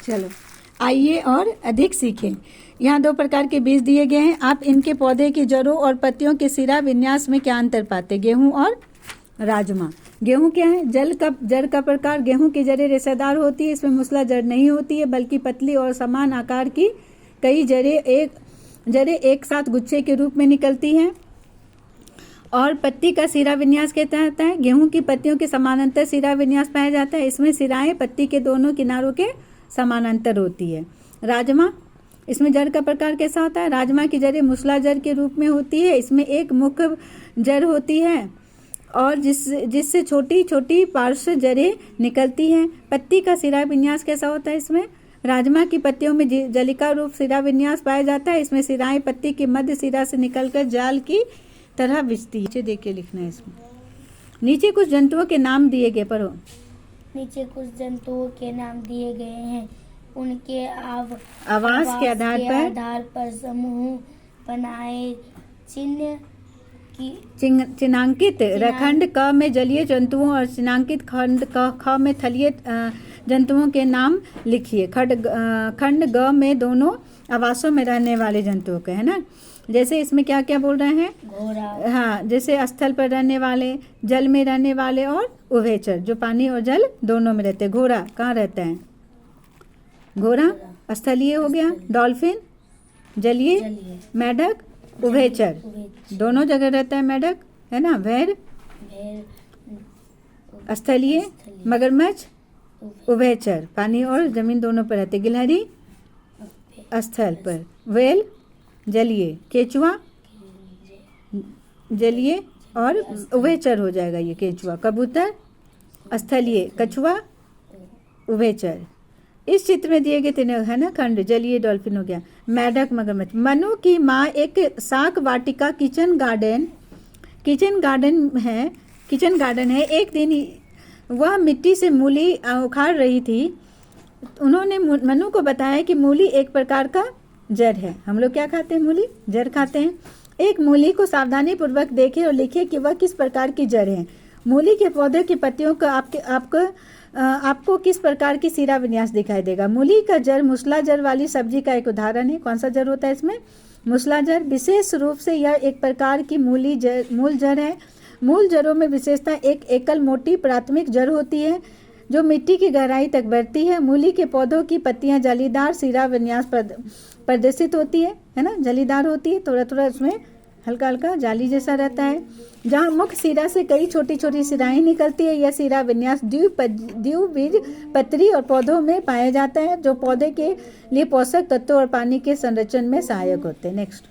चलो आइए और अधिक सीखें। यहाँ 2 प्रकार के बीज दिए गए हैं। आप इनके पौधे की जड़ों और पत्तियों के सिरा विन्यास में क्या अंतर पाते हैं? गेहूं और राजमा। गेहूं क्या है? जड़ का प्रकार। गेहूं की जड़ें रेशेदार होती है, इसमें मूसला जड़ नहीं होती है बल्कि पतली और समान आकार की कई जड़ें एक साथ गुच्छे के रूप में निकलती हैं। और पत्ती का सिरा विन्यास कहता है। गेहूं की पत्तियों के समानांतर सिरा विन्यास पाया जाता है, इसमें सिराएं पत्ती के दोनों किनारों के समानांतर होती है। राजमा, इसमें जड़ का प्रकार कैसा होता है? राजमा की जड़ें मूसला जड़ के रूप में होती है, इसमें एक मुख्य जड़ होती है और जिससे छोटी छोटी पार्श्व जड़ें निकलती हैं। पत्ती का सिरा विन्यास कैसा होता है? इसमें राजमा की पत्तियों में जलिका रूप सिरा विन्यास पाया जाता है, इसमें सिराएं पत्ती के मध्य सिरा से निकलकर जाल की तरह बिछती है। नीचे देख के लिखना है इसमें। नीचे कुछ जंतुओं के नाम दिए गए, पढ़ो। नीचे कुछ जंतुओं के नाम दिए गए हैं, उनके आवास के आधार पर समूह बनाए। चिन्हांकित खंड क में जलीय जंतुओं और चिन्हांकित खंड ख में थलीय जंतुओं के नाम लिखिए। खंड ग में दोनों आवासों में रहने वाले जंतुओं के, है ना। जैसे इसमें क्या क्या बोल रहे हैं? घोड़ा। हाँ, जैसे स्थल पर रहने वाले, जल में रहने वाले और उभयचर, जो पानी और जल दोनों में रहते हैं। घोड़ा कहाँ रहता है? घोड़ा स्थलीय हो गया। डॉल्फिन जलीय। मेढक उभयचर, दोनों जगह रहता है मेढक, है ना। भेड़ स्थलीय। मगरमच्छ उभयचर, पानी और जमीन दोनों पर रहते। गिलहरी स्थल पर। व्हेल जलीय। केचुआ जलीय और उभयचर हो जाएगा ये केचुआ। कबूतर स्थलीय। कछुआ उभयचर। इस चित्र में दिए गए 3 है ना खंड, जलीय डॉल्फिन हो गया, मेढक मगरमच्छ। मनु की माँ एक शाक वाटिका किचन गार्डन है। एक दिन वह मिट्टी से मूली उखाड़ रही थी। उन्होंने मनु को बताया कि मूली एक प्रकार का जड़ है। हम लोग क्या खाते हैं? मूली जड़ खाते हैं। एक मूली को सावधानी पूर्वक देखें और लिखिए कि वह किस प्रकार की जड़ है। मूली के पौधे की पत्तियों का आपको किस प्रकार की सिरा विन्यास दिखाई देगा? मूली का जड़ मूसला जड़ वाली सब्जी का एक उदाहरण है। कौन सा जड़ होता है इसमें? मूसला जड़। विशेष रूप से यह एक प्रकार की मूल जड़ है। मूल जड़ों में विशेषता एक एकल मोटी प्राथमिक जड़ होती है जो मिट्टी की गहराई तक बढ़ती है। मूली के पौधों की पत्तियां जालीदार सिरा विन्यास प्रदर्शित होती है ना, जालीदार होती है। थोड़ा थोड़ा उसमें हल्का हल्का जाली जैसा रहता है। जहाँ मुख्य सिरा से कई छोटी छोटी सिराएं निकलती है। यह सिरा विन्यास द्विबीज पत्री और पौधों में पाया जाता है, जो पौधे के लिए पोषक तत्वों और पानी के संरक्षण में सहायक होते हैं। नेक्स्ट,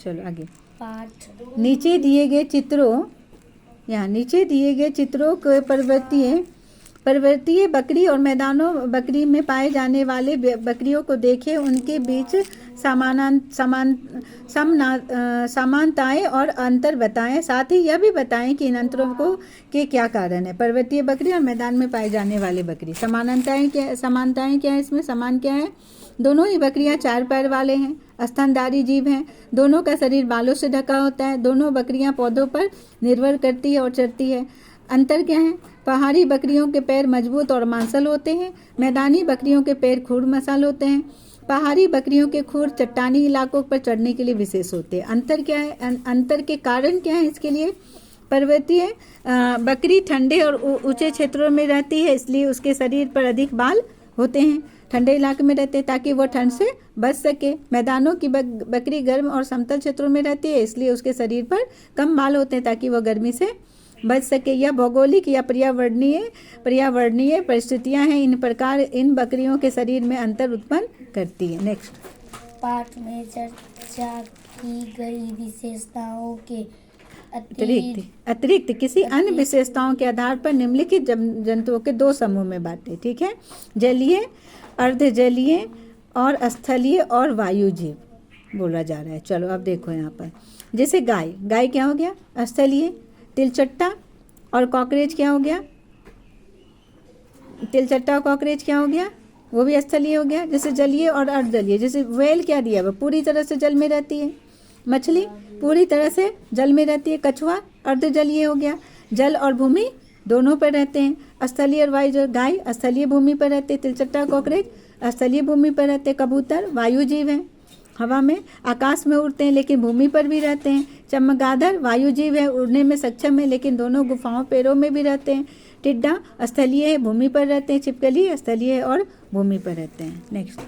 चलो आगे। पाठ। नीचे दिए गए चित्रों को पर्वतीय बकरी और मैदानों बकरी में पाए जाने वाले बकरियों को देखें। उनके बीच समानताएं और अंतर बताएं। साथ ही यह भी बताएं कि इन अंतरों के क्या कारण है। पर्वतीय बकरी और मैदान में पाए जाने वाले बकरी। समानताएं क्या है इसमें? समान क्या है? दोनों ही बकरियां 4 पैर वाले हैं, स्तनधारी जीव हैं। दोनों का शरीर बालों से ढका होता है। दोनों बकरियां पौधों पर निर्भर करती है और चरती है। अंतर क्या है? पहाड़ी बकरियों के पैर मजबूत और मांसल होते हैं, मैदानी बकरियों के पैर खुर मसाल होते हैं। पहाड़ी बकरियों के खुर चट्टानी इलाकों पर चढ़ने के लिए विशेष होते हैं। अंतर क्या है? अंतर के कारण क्या है इसके लिए? पर्वतीय बकरी ठंडे और ऊंचे क्षेत्रों में रहती है, इसलिए उसके शरीर पर अधिक बाल होते हैं। ठंडे इलाके में रहते हैं ताकि वह ठंड से बच सके। मैदानों की बकरी गर्म और समतल क्षेत्रों में रहती है, इसलिए उसके शरीर पर कम बाल होते हैं ताकि वह गर्मी से बच सके। यह भौगोलिक या पर्यावरणीय परिस्थितियां हैं। इन प्रकार इन बकरियों के शरीर में अंतर उत्पन्न करती है। नेक्स्ट, पाठ में चर्चा की गई विशेषताओं के अतिरिक्त किसी अन्य विशेषताओं के आधार पर निम्नलिखित जंतुओं के 2 समूह में बांटे। ठीक है, जलीय, अर्धजलीय और स्थलीय और वायुजीव बोला जा रहा है। चलो अब देखो यहाँ पर, जैसे गाय क्या हो गया? स्थलीय। तिलचट्टा और कॉकरेज क्या हो गया? तिलचट्टा और कॉकरेज क्या हो गया? वो भी स्थलीय हो गया। जैसे जलीय और अर्धजलीय, जैसे व्हेल क्या दिया? वह पूरी तरह से जल में रहती है। मछली पूरी तरह से जल में रहती है। कछुआ अर्धजलीय हो गया, जल और भूमि दोनों पर रहते हैं। स्थलीय और वायुजल। गाय स्थलीय भूमि पर रहते, तिलचट्टा कॉकरोच स्थलीय भूमि पर रहते, कबूतर वायु जीव हैं, हवा में आकाश में उड़ते हैं लेकिन भूमि पर भी रहते हैं। चमगादड़ वायु जीव है, उड़ने में सक्षम है लेकिन दोनों गुफाओं पैरों में भी रहते हैं। टिड्डा स्थलीय है, भूमि पर रहते हैं। छिपकली स्थलीय है और भूमि पर रहते हैं। नेक्स्ट,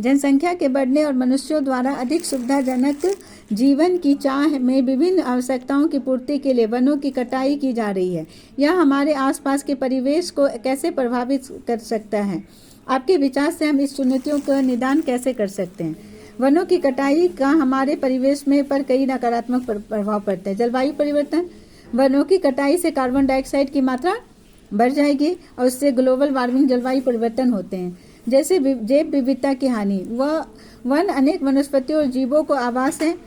जनसंख्या के बढ़ने और मनुष्यों द्वारा अधिक सुविधाजनक जीवन की चाह में विभिन्न आवश्यकताओं की पूर्ति के लिए वनों की कटाई की जा रही है। यह हमारे आसपास के परिवेश को कैसे प्रभावित कर सकता है? आपके विचार से हम इस चुनौतियों का निदान कैसे कर सकते हैं? वनों की कटाई का हमारे परिवेश में पर कई नकारात्मक प्रभाव पड़ते हैं। जलवायु परिवर्तन, वनों की कटाई से कार्बन डाइऑक्साइड की मात्रा बढ़ जाएगी और उससे ग्लोबल वार्मिंग जलवायु परिवर्तन होते हैं। जैसे जैव विविधता की हानि, वह वन अनेक वनस्पतियों और जीवों को आवास है।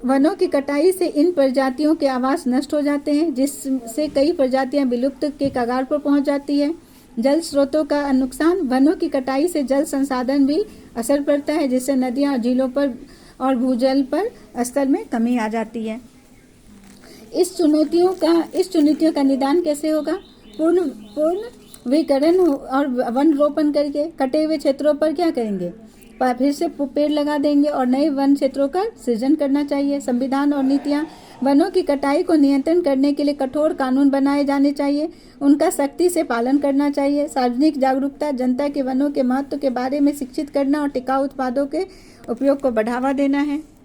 वनों की कटाई से इन प्रजातियों के आवास नष्ट हो जाते हैं जिससे कई प्रजातियां विलुप्त के कगार पर पहुंच जाती है। जल स्रोतों का नुकसान, वनों की कटाई से जल संसाधन भी असर पड़ता है जिससे नदियां और झीलों पर और भूजल पर स्तर में कमी आ जाती है। इस चुनौतियों का निदान कैसे होगा? पूर्ण विकरण और वन रोपण करके। कटे हुए क्षेत्रों पर क्या करेंगे? फिर से पेड़ लगा देंगे और नए वन क्षेत्रों का सृजन करना चाहिए। संविधान और नीतियां, वनों की कटाई को नियंत्रण करने के लिए कठोर कानून बनाए जाने चाहिए, उनका सख्ती से पालन करना चाहिए। सार्वजनिक जागरूकता, जनता के वनों के महत्व के बारे में शिक्षित करना और टिकाऊ उत्पादों के उपयोग को बढ़ावा देना है।